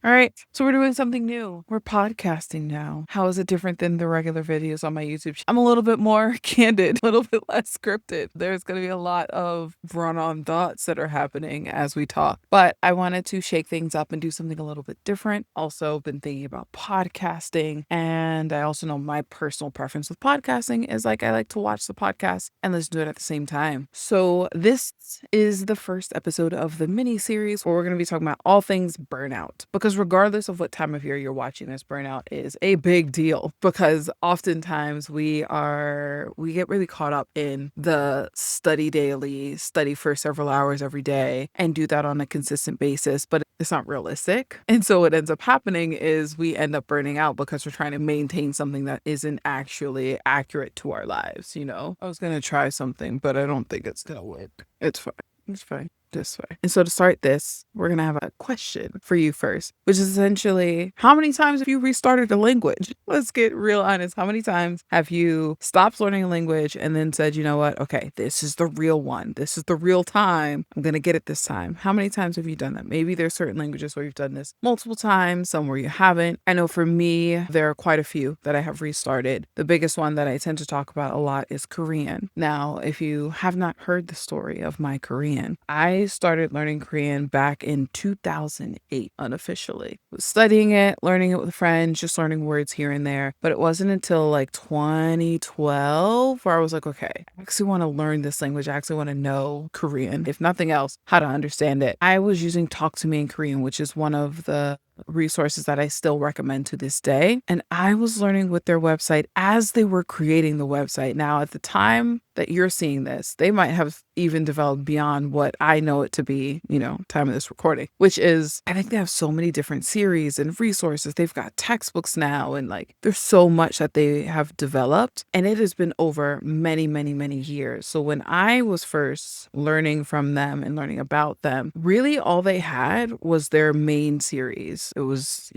All right, so we're doing something new. We're podcasting now. How is it different than the regular videos on my YouTube? I'm a little bit more candid, a little bit less scripted. There's going to be a lot of run-on thoughts that are happening as we talk, but I wanted to shake things up and do something a little bit different. Also been thinking about podcasting, and I also know my personal preference with podcasting is I like to watch the podcast and listen to it at the same time. So this is the first episode of the mini series where we're going to be talking about all things burnout, because regardless of what time of year you're watching this, burnout is a big deal, because oftentimes we get really caught up in the study daily, study for several hours every day and do that on a consistent basis, but it's not realistic. And so what ends up happening is we end up burning out because we're trying to maintain something that isn't actually accurate to our lives, I was going to try something, but I don't think it's going to work. It's fine. It's fine. This way. And so to start this, we're going to have a question for you first, which is essentially, how many times have you restarted a language? Let's get real honest. How many times have you stopped learning a language and then said, you know what? Okay, this is the real one. This is the real time. I'm going to get it this time. How many times have you done that? Maybe there's certain languages where you've done this multiple times, some where you haven't. I know for me, there are quite a few that I have restarted. The biggest one that I tend to talk about a lot is Korean. Now, if you have not heard the story of my Korean, I started learning Korean back in 2008 unofficially. Was studying it, learning it with friends, just learning words here and there. But it wasn't until 2012 where I was like, okay, I actually want to learn this language. I actually want to know Korean, if nothing else, how to understand it. I was using Talk to Me in Korean, which is one of the resources that I still recommend to this day. And I was learning with their website as they were creating the website. Now, at the time that you're seeing this, they might have even developed beyond what I know it to be, time of this recording, which is, I think they have so many different series and resources. They've got textbooks now, and there's so much that they have developed, and it has been over many, many, many years. So when I was first learning from them and learning about them, really all they had was their main series. It was,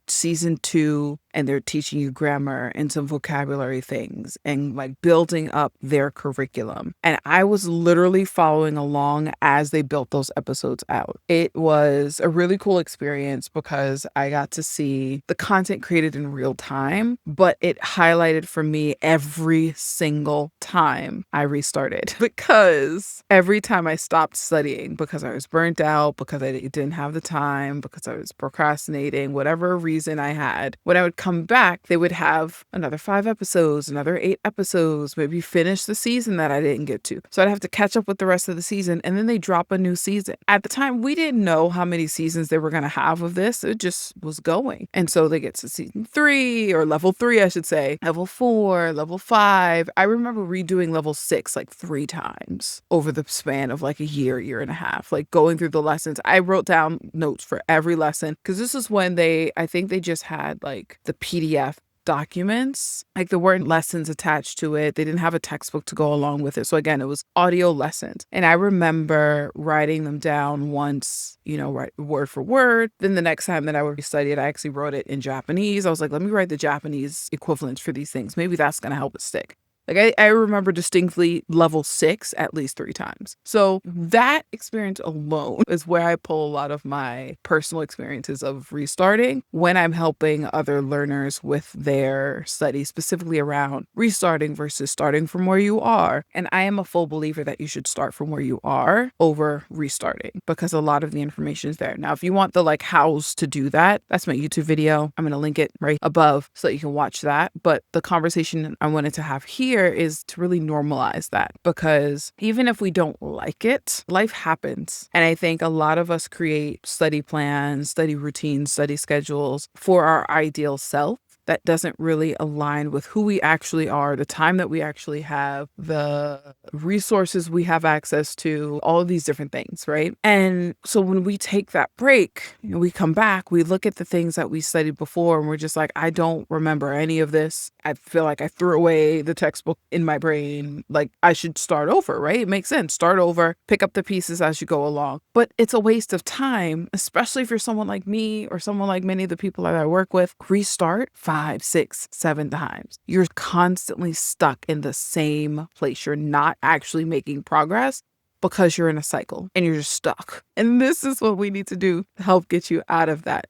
season 2, and they're teaching you grammar and some vocabulary things and building up their curriculum. And I was literally following along as they built those episodes out. It was a really cool experience because I got to see the content created in real time, but it highlighted for me every single time I restarted, because every time I stopped studying because I was burnt out, because I didn't have the time, because I was procrastinating, whatever reason I had, when I would come back, they would have another 5 episodes, another 8 episodes, maybe finish the season that I didn't get to. So I'd have to catch up with the rest of the season, and then they drop a new season. At the time, we didn't know how many seasons they were going to have of this. It just was going. And so they get to season 3, or level 3, I should say, level 4, level 5. I remember redoing level 6 3 times over the span of a year and a half, going through the lessons. I wrote down notes for every lesson, because this is when I think they just had the PDF documents. There weren't lessons attached to it. They didn't have a textbook to go along with it. So again, it was audio lessons. And I remember writing them down once, write word for word. Then the next time that I would study it, I actually wrote it in Japanese. I was like, let me write the Japanese equivalents for these things. Maybe that's going to help it stick. I remember distinctly level 6 at least 3 times. So that experience alone is where I pull a lot of my personal experiences of restarting when I'm helping other learners with their studies, specifically around restarting versus starting from where you are. And I am a full believer that you should start from where you are over restarting, because a lot of the information is there. Now, if you want the hows to do that, that's my YouTube video. I'm going to link it right above so that you can watch that. But the conversation I wanted to have here is to really normalize that, because even if we don't like it, life happens. And I think a lot of us create study plans, study routines, study schedules for our ideal self that doesn't really align with who we actually are, the time that we actually have, the resources we have access to, all of these different things, right? And so when we take that break, we come back, we look at the things that we studied before, and we're just like, I don't remember any of this. I feel like I threw away the textbook in my brain. I should start over, right? It makes sense. Start over, pick up the pieces as you go along. But it's a waste of time, especially if you're someone like me or someone like many of the people that I work with. Restart 5, 6, 7 times. You're constantly stuck in the same place. You're not actually making progress. because you're in a cycle and you're just stuck. And this is what we need to do to help get you out of that,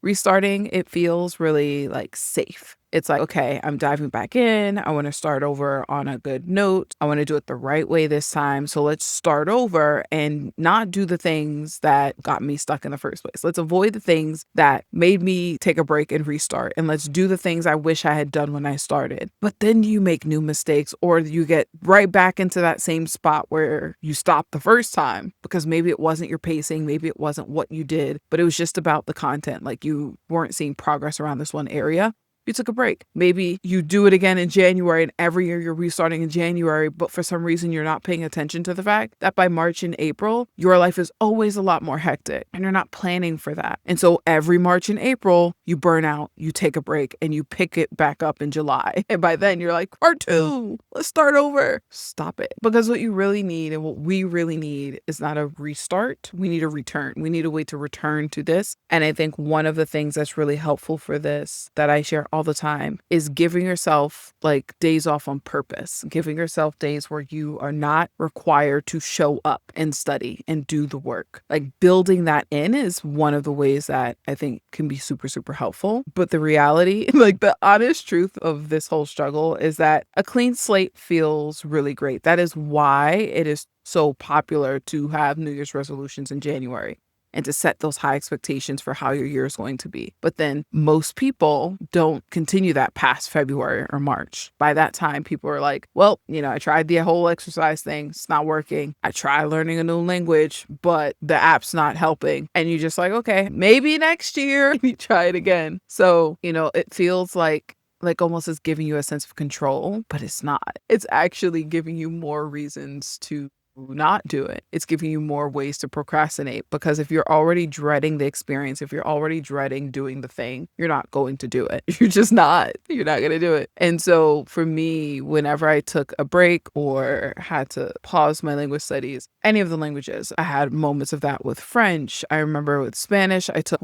Restarting, it feels really like safe. It's like, okay, I'm diving back in. I want to start over on a good note. I want to do it the right way this time. So let's start over and not do the things that got me stuck in the first place. Let's avoid the things that made me take a break and restart. And let's do the things I wish I had done when I started. But then you make new mistakes, or you get right back into that same spot where you stopped the first time because maybe it wasn't your pacing. Maybe it wasn't what you did, but it was just about the content. Like you weren't seeing progress around this one area. You took a break. Maybe you do it again in January, and every year you're restarting in January, but for some reason you're not paying attention to the fact that by March and April, your life is always a lot more hectic and you're not planning for that. And so every March and April, you burn out, you take a break, and you pick it back up in July. And by then you're like, part 2, let's start over. Stop it. Because what you really need and what we really need is not a restart. We need a return. We need a way to return to this. And I think one of the things that's really helpful for this that I share all the time is giving yourself like days off on purpose, giving yourself days where you are not required to show up and study and do the work. Like building that in is one of the ways that I think can be super, super helpful. But the reality, like the honest truth of this whole struggle is that a clean slate feels really great. That is why it is so popular to have New Year's resolutions in January and to set those high expectations for how your year is going to be. But then most people don't continue that past February or March. By that time, people are like, well, I tried the whole exercise thing. It's not working. I tried learning a new language, but the app's not helping. And you're just like, okay, maybe next year you try it again. So, it feels like almost is giving you a sense of control, but it's not. It's actually giving you more reasons to not do it. It's giving you more ways to procrastinate, because if you're already dreading the experience, if you're already dreading doing the thing, you're not going to do it. You're just not. You're not going to do it. And so for me, whenever I took a break or had to pause my language studies, any of the languages, I had moments of that with French. I remember with Spanish, I took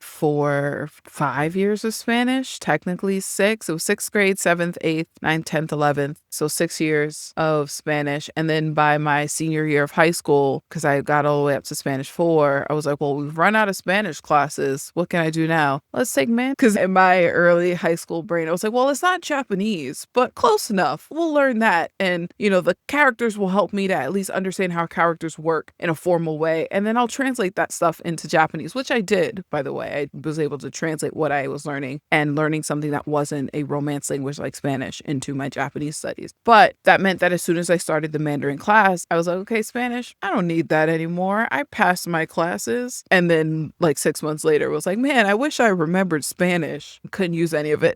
5 years of Spanish, technically 6. It was 6th grade, 7th, 8th, 9th, 10th, 11th. So 6 years of Spanish. And then by my senior year of high school, because I got all the way up to Spanish 4, I was like, well, we've run out of Spanish classes. What can I do now? Let's take man. Because in my early high school brain, I was like, well, it's not Japanese, but close enough. We'll learn that. And, the characters will help me to at least understand how characters work in a formal way. And then I'll translate that stuff into Japanese, which I did, by the way. I was able to translate what I was learning and learning something that wasn't a Romance language like Spanish into my Japanese studies. But that meant that as soon as I started the Mandarin class, I was like, okay, Spanish, I don't need that anymore. I passed my classes. And then 6 months later, was like, man, I wish I remembered Spanish. Couldn't use any of it.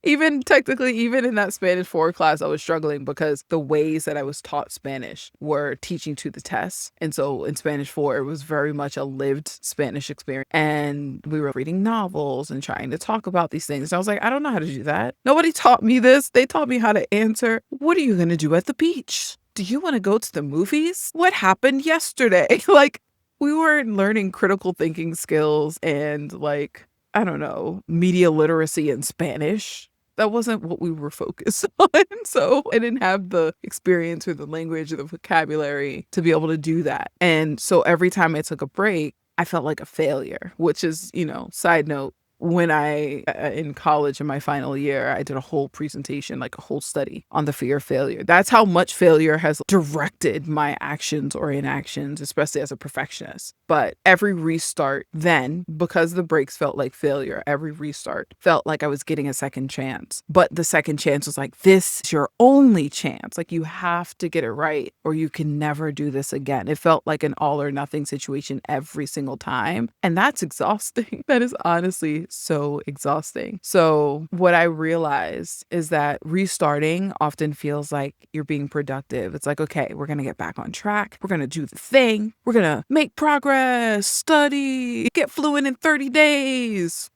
Even in that Spanish 4 class, I was struggling because the ways that I was taught Spanish were teaching to the test. And so in Spanish 4, it was very much a lived Spanish experience. And we were reading novels and trying to talk about these things. And I was like, I don't know how to do that. Nobody taught me this. They taught me how to answer. What are you going to do at the beach? Do you want to go to the movies? What happened yesterday? We weren't learning critical thinking skills and I don't know, media literacy in Spanish. That wasn't what we were focused on. So I didn't have the experience or the language or the vocabulary to be able to do that. And so every time I took a break, I felt like a failure, which is, side note, when in college in my final year, I did a whole presentation, a whole study on the fear of failure. That's how much failure has directed my actions or inactions, especially as a perfectionist. But every restart then, because the breaks felt like failure, every restart felt like I was getting a second chance. But the second chance was like, this is your only chance. You have to get it right or you can never do this again. It felt like an all or nothing situation every single time. And that's exhausting. That is honestly so exhausting. So what I realized is that restarting often feels like you're being productive. It's like, okay, we're going to get back on track. We're going to do the thing. We're going to make progress, study, get fluent in 30 days.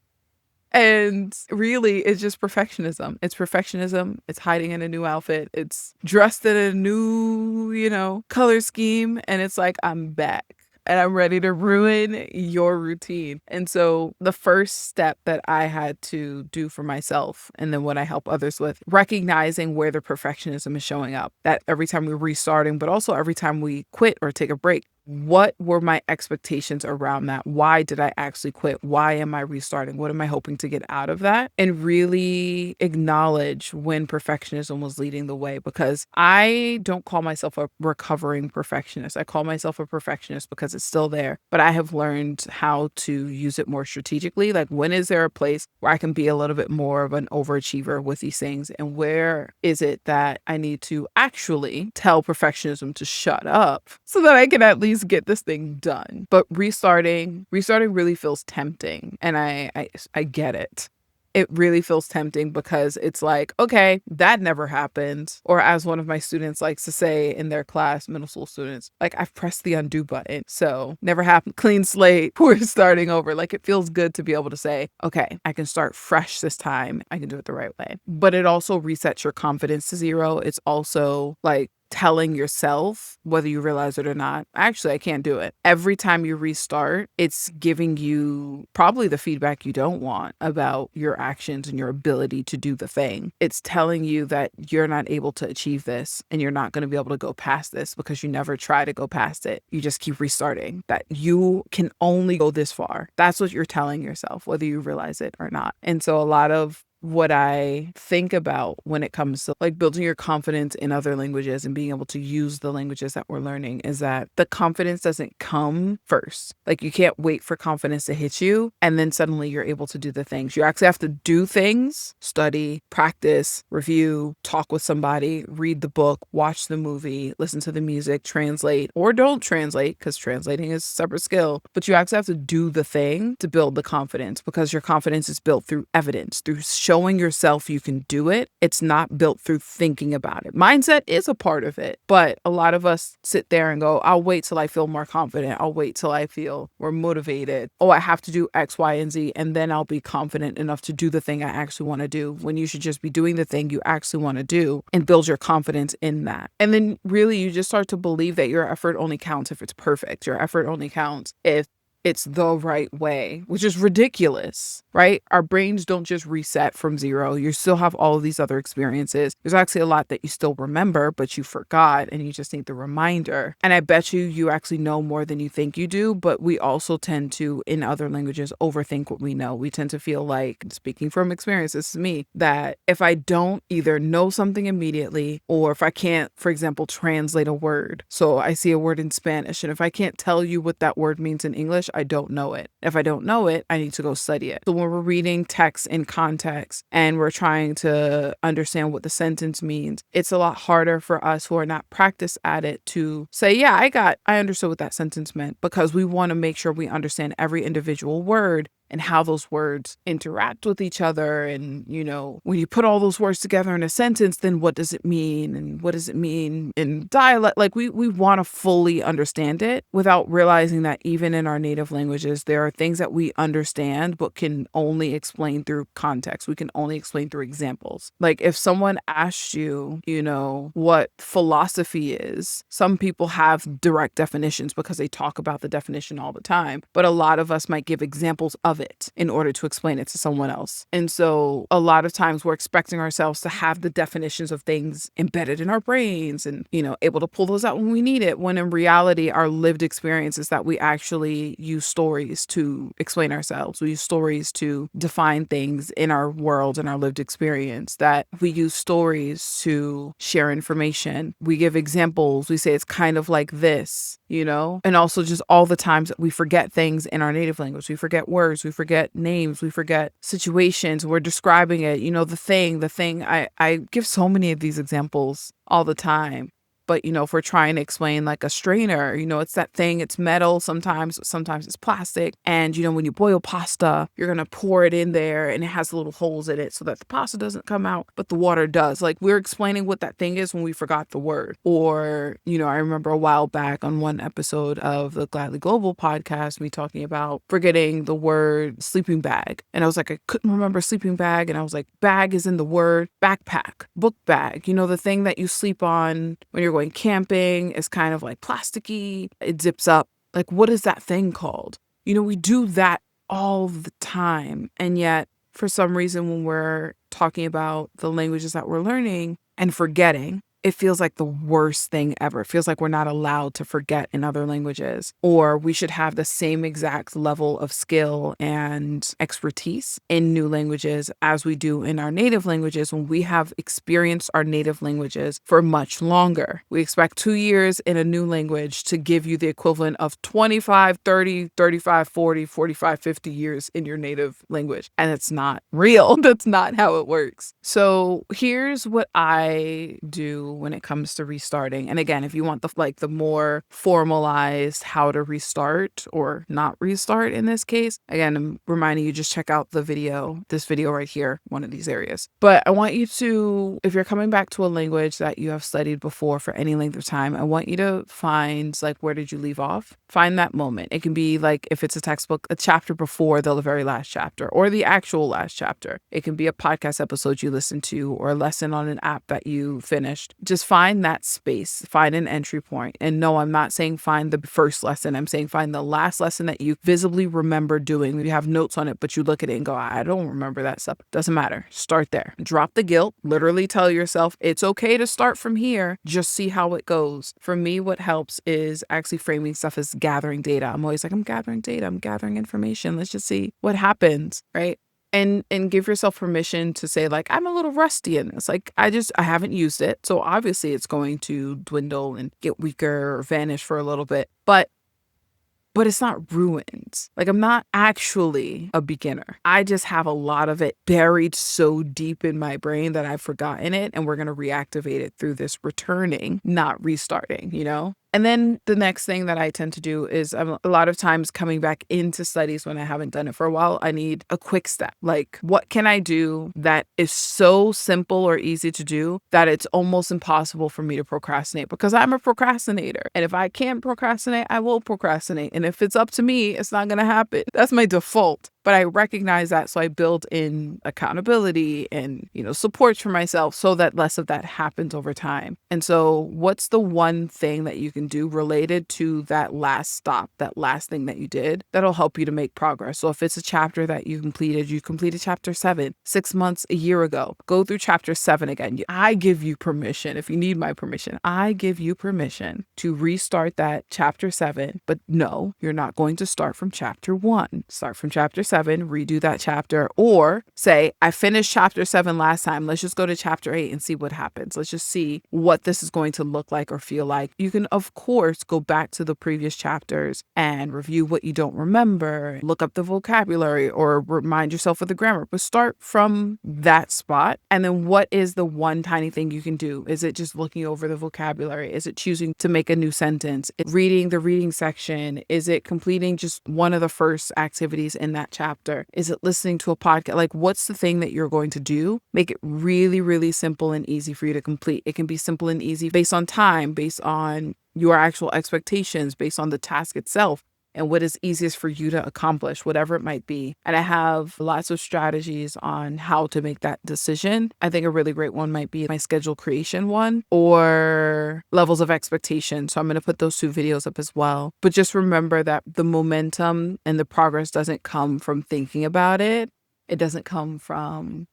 And really, it's just perfectionism. It's perfectionism. It's hiding in a new outfit. It's dressed in a new, color scheme. And it's like, I'm back. and I'm ready to ruin your routine. And so the first step that I had to do for myself, and then what I help others with, recognizing where the perfectionism is showing up, that every time we're restarting, but also every time we quit or take a break, what were my expectations around that? Why did I actually quit? Why am I restarting? What am I hoping to get out of that? And really acknowledge when perfectionism was leading the way, because I don't call myself a recovering perfectionist. I call myself a perfectionist because it's still there, but I have learned how to use it more strategically. Like, when is there a place where I can be a little bit more of an overachiever with these things? And where is it that I need to actually tell perfectionism to shut up so that I can at least get this thing done? But restarting really feels tempting. And I get it. It really feels tempting because it's like, okay, that never happened. Or as one of my students likes to say in their class, middle school students, like, I've pressed the undo button. So never happened. Clean slate. We're starting over. Like, it feels good to be able to say, okay, I can start fresh this time. I can do it the right way. But it also resets your confidence to zero. It's also like telling yourself, whether you realize it or not, actually, I can't do it. Every time you restart, it's giving you probably the feedback you don't want about your actions and your ability to do the thing. It's telling you that you're not able to achieve this and you're not going to be able to go past this because you never try to go past it. You just keep restarting, that you can only go this far. That's what you're telling yourself, whether you realize it or not. And so a lot of what I think about when it comes to like building your confidence in other languages and being able to use the languages that we're learning is that the confidence doesn't come first. Like, you can't wait for confidence to hit you and then suddenly you're able to do the things. You actually have to do things, study, practice, review, talk with somebody, read the book, watch the movie, listen to the music, translate, or don't translate, because translating is a separate skill. But you actually have to do the thing to build the confidence, because your confidence is built through evidence, through showing yourself you can do it. It's not built through thinking about it. Mindset is a part of it, but a lot of us sit there and go, I'll wait till I feel more confident. I'll wait till I feel more motivated. Oh, I have to do X, Y, and Z, and then I'll be confident enough to do the thing I actually want to do, when you should just be doing the thing you actually want to do and build your confidence in that. And then really you just start to believe that your effort only counts if it's perfect. Your effort only counts if it's the right way, which is ridiculous, right? Our brains don't just reset from zero. You still have all of these other experiences. There's actually a lot that you still remember, but you forgot, and you just need the reminder. And I bet you actually know more than you think you do, but we also tend to, in other languages, overthink what we know. We tend to feel like, speaking from experience, this is me, that if I don't either know something immediately, or if I can't, for example, translate a word. So I see a word in Spanish, and if I can't tell you what that word means in English, I don't know it. If I don't know it, I need to go study it. So when we're reading text in context and we're trying to understand what the sentence means, it's a lot harder for us who are not practiced at it to say, yeah, I understood what that sentence meant, because we want to make sure we understand every individual word and how those words interact with each other. And, when you put all those words together in a sentence, then what does it mean? And what does it mean in dialect? Like, we want to fully understand it without realizing that even in our native languages, there are things that we understand but can only explain through context. We can only explain through examples. Like, if someone asked you, what philosophy is, some people have direct definitions because they talk about the definition all the time. But a lot of us might give examples of it in order to explain it to someone else. And so a lot of times we're expecting ourselves to have the definitions of things embedded in our brains and, able to pull those out when we need it, when in reality, our lived experience is that we actually use stories to explain ourselves. We use stories to define things in our world and our lived experience, that we use stories to share information. We give examples. We say it's kind of like this, and also just all the times that we forget things in our native language. We forget words, we forget names, we forget situations. We're describing it, the thing. I give so many of these examples all the time. But, if we're trying to explain like a strainer, it's that thing, it's metal sometimes it's plastic. And, when you boil pasta, you're going to pour it in there and it has little holes in it so that the pasta doesn't come out, but the water does. Like, we're explaining what that thing is when we forgot the word. Or, I remember a while back on one episode of the Gladly Global podcast, me talking about forgetting the word sleeping bag. And I was like, I couldn't remember sleeping bag. And I was like, bag is in the word backpack, book bag, the thing that you sleep on when you're going camping is kind of like plasticky. It zips up. Like, what is that thing called? We do that all the time. And yet, for some reason, when we're talking about the languages that we're learning and forgetting, it feels like the worst thing ever. It feels like we're not allowed to forget in other languages, or we should have the same exact level of skill and expertise in new languages as we do in our native languages when we have experienced our native languages for much longer. We expect 2 years in a new language to give you the equivalent of 25, 30, 35, 40, 45, 50 years in your native language. And it's not real. That's not how it works. So here's what I do when it comes to restarting. And again, if you want the more formalized how to restart or not restart in this case, again, I'm reminding you, just check out this video right here, one of these areas. But I want you to, if you're coming back to a language that you have studied before for any length of time, I want you to find, like, where did you leave off? Find that moment. It can be like, if it's a textbook, a chapter before the very last chapter or the actual last chapter. It can be a podcast episode you listened to or a lesson on an app that you finished. Just find that space, find an entry point. And no, I'm not saying find the first lesson. I'm saying find the last lesson that you visibly remember doing. You have notes on it, but you look at it and go, I don't remember that stuff. Doesn't matter. Start there. Drop the guilt. Literally tell yourself it's okay to start from here. Just see how it goes. For me, what helps is actually framing stuff as gathering data. I'm always like, I'm gathering data. I'm gathering information. Let's just see what happens, right? And give yourself permission to say, like, I'm a little rusty in this. Like, I haven't used it. So obviously it's going to dwindle and get weaker or vanish for a little bit. But it's not ruined. Like, I'm not actually a beginner. I just have a lot of it buried so deep in my brain that I've forgotten it. And we're going to reactivate it through this returning, not restarting, And then the next thing that I tend to do is a lot of times coming back into studies when I haven't done it for a while, I need a quick step. Like, what can I do that is so simple or easy to do that it's almost impossible for me to procrastinate? Because I'm a procrastinator. And if I can't procrastinate, I will procrastinate. And if it's up to me, it's not going to happen. That's my default. But I recognize that, so I build in accountability and, support for myself so that less of that happens over time. And so what's the one thing that you can do related to that last stop, that last thing that you did, that'll help you to make progress? So if it's a chapter that you completed chapter 7, 6 months, a year ago, go through chapter 7 again. I give you permission, if you need my permission, I give you permission to restart that chapter 7. But no, you're not going to start from chapter 1. Start from chapter 7, redo that chapter, or say, I finished chapter 7 last time. Let's just go to chapter 8 and see what happens. Let's just see what this is going to look like or feel like. You can, of course, go back to the previous chapters and review what you don't remember, look up the vocabulary or remind yourself of the grammar, but start from that spot. And then what is the one tiny thing you can do? Is it just looking over the vocabulary? Is it choosing to make a new sentence? Reading the reading section? Is it completing just one of the first activities in that chapter? Is it listening to a podcast? Like, what's the thing that you're going to do? Make it really, really simple and easy for you to complete. It can be simple and easy based on time, based on your actual expectations, based on the task itself, and what is easiest for you to accomplish, whatever it might be. And I have lots of strategies on how to make that decision. I think a really great one might be my schedule creation one or levels of expectation. So I'm going to put those 2 videos up as well. But just remember that the momentum and the progress doesn't come from thinking about it. It doesn't come from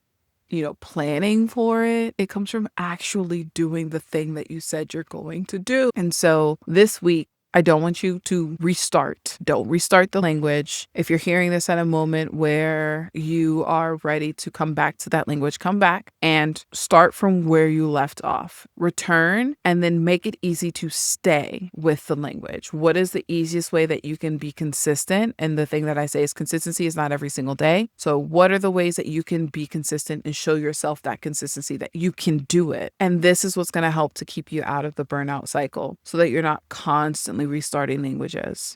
planning for it. It comes from actually doing the thing that you said you're going to do. And so this week, I don't want you to restart. Don't restart the language. If you're hearing this at a moment where you are ready to come back to that language, come back and start from where you left off. Return and then make it easy to stay with the language. What is the easiest way that you can be consistent? And the thing that I say is consistency is not every single day. So what are the ways that you can be consistent and show yourself that consistency, that you can do it? And this is what's going to help to keep you out of the burnout cycle so that you're not constantly restarting languages.